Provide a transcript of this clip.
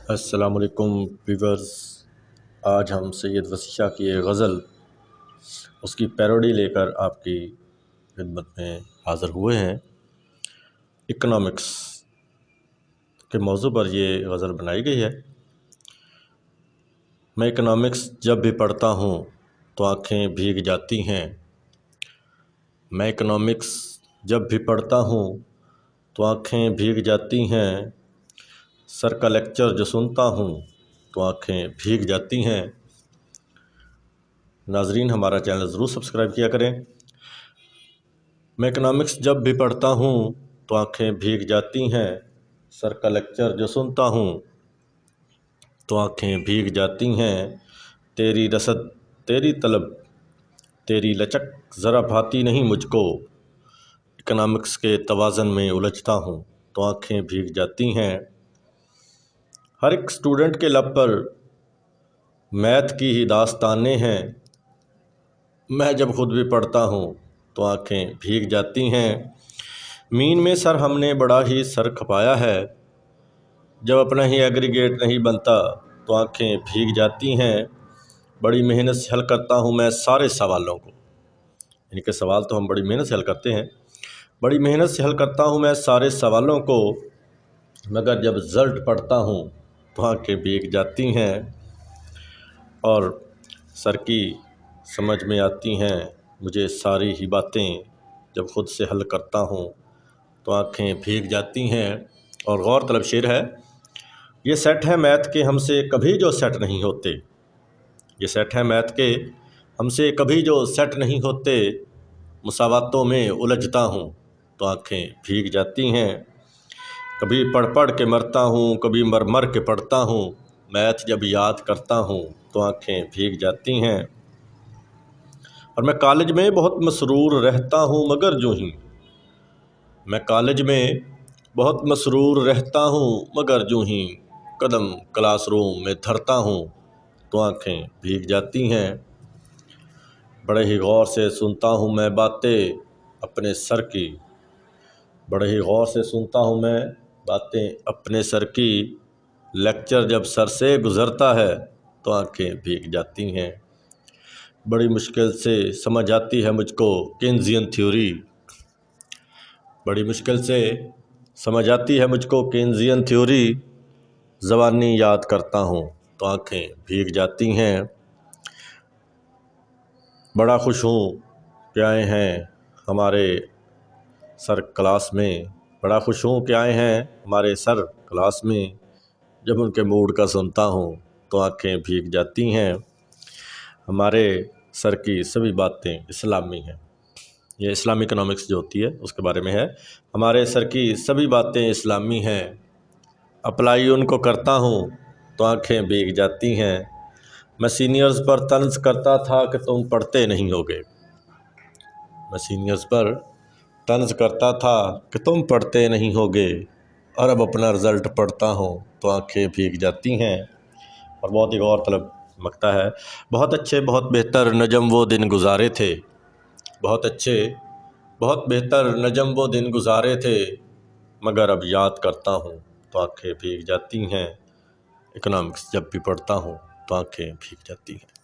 السلام علیکم ویورز، آج ہم سید وسیع شاہ کی ایک غزل اس کی پیروڈی لے کر آپ کی خدمت میں حاضر ہوئے ہیں۔ اکنامکس کے موضوع پر یہ غزل بنائی گئی ہے۔ میں اکنامکس جب بھی پڑھتا ہوں تو آنکھیں بھیگ جاتی ہیں۔ میں اکنامکس جب بھی پڑھتا ہوں تو آنکھیں بھیگ جاتی ہیں۔ سر کا لیکچر جو سنتا ہوں تو آنکھیں بھیگ جاتی ہیں۔ ناظرین، ہمارا چینل ضرور سبسکرائب کیا کریں۔ میں اکنامکس جب بھی پڑھتا ہوں تو آنکھیں بھیگ جاتی ہیں۔ سر کا لیکچر جو سنتا ہوں تو آنکھیں بھیگ جاتی ہیں۔ تیری رسد تیری طلب تیری لچک ذرا بھاتی نہیں مجھ کو۔ اکنامکس کے توازن میں الجھتا ہوں تو آنکھیں بھیگ جاتی ہیں۔ ہر ایک اسٹوڈنٹ کے لب پر میتھ کی ہی داستانیں ہیں۔ میں جب خود بھی پڑھتا ہوں تو آنکھیں بھیگ جاتی ہیں۔ مین میں سر ہم نے بڑا ہی سر کھپایا ہے۔ جب اپنا ہی ایگریگیٹ نہیں بنتا تو آنکھیں بھیگ جاتی ہیں۔ بڑی محنت سے حل کرتا ہوں میں سارے سوالوں کو، یعنی کہ سوال تو ہم بڑی محنت سے حل کرتے ہیں۔ بڑی محنت سے حل کرتا ہوں میں سارے سوالوں کو، مگر جب رزلٹ پڑھتا ہوں تو آنکھیں بھیگ جاتی ہیں۔ اور سر کی سمجھ میں آتی ہیں مجھے ساری ہی باتیں، جب خود سے حل کرتا ہوں تو آنکھیں بھیگ جاتی ہیں۔ اور غور طلب شعر ہے، یہ سیٹ ہے میتھ کے ہم سے کبھی جو سیٹ نہیں ہوتے۔ یہ سیٹ ہے میتھ کے ہم سے کبھی جو سیٹ نہیں ہوتے۔ مساواتوں میں الجھتا ہوں تو آنکھیں بھیگ جاتی ہیں۔ کبھی پڑھ پڑھ کے مرتا ہوں، کبھی مر مر کے پڑھتا ہوں۔ میتھ جب یاد کرتا ہوں تو آنکھیں بھیگ جاتی ہیں۔ اور میں کالج میں بہت مسرور رہتا ہوں مگر جو ہی میں کالج میں بہت مسرور رہتا ہوں مگر جو ہی قدم کلاس روم میں دھرتا ہوں تو آنکھیں بھیگ جاتی ہیں۔ بڑے ہی غور سے سنتا ہوں میں باتیں اپنے سر کی، بڑے ہی غور سے سنتا ہوں میں باتیں اپنے سر کی۔ لیکچر جب سر سے گزرتا ہے تو آنکھیں بھیگ جاتی ہیں۔ بڑی مشکل سے سمجھ آتی ہے مجھ کو کینزین تھیوری، بڑی مشکل سے سمجھ آتی ہے مجھ کو کینزین تھیوری۔ زبانی یاد کرتا ہوں تو آنکھیں بھیگ جاتی ہیں۔ بڑا خوش ہوں کہ آئے ہیں ہمارے سر کلاس میں، بڑا خوش ہوں کہ آئے ہیں ہمارے سر کلاس میں۔ جب ان کے موڈ کا سنتا ہوں تو آنکھیں بھیگ جاتی ہیں۔ ہمارے سر کی سبھی باتیں اسلامی ہیں، یہ اسلامی اکنامکس جو ہوتی ہے اس کے بارے میں ہے۔ ہمارے سر کی سبھی باتیں اسلامی ہیں، اپلائی ان کو کرتا ہوں تو آنکھیں بھیگ جاتی ہیں۔ میں سینئرز پر طنز کرتا تھا کہ تم پڑھتے نہیں ہوگے، میں سینئرز پر طنز کرتا تھا کہ تم پڑھتے نہیں ہوگے، اور اب اپنا رزلٹ پڑھتا ہوں تو آنکھیں بھیگ جاتی ہیں۔ اور بہت ہی غور طلب مقطع ہے، بہت اچھے بہت بہتر نجم وہ دن گزارے تھے، بہت اچھے بہت بہتر نجم وہ دن گزارے تھے، مگر اب یاد کرتا ہوں تو آنکھیں بھیگ جاتی ہیں۔ اکنامکس جب بھی پڑھتا ہوں تو آنکھیں بھیگ جاتی ہیں۔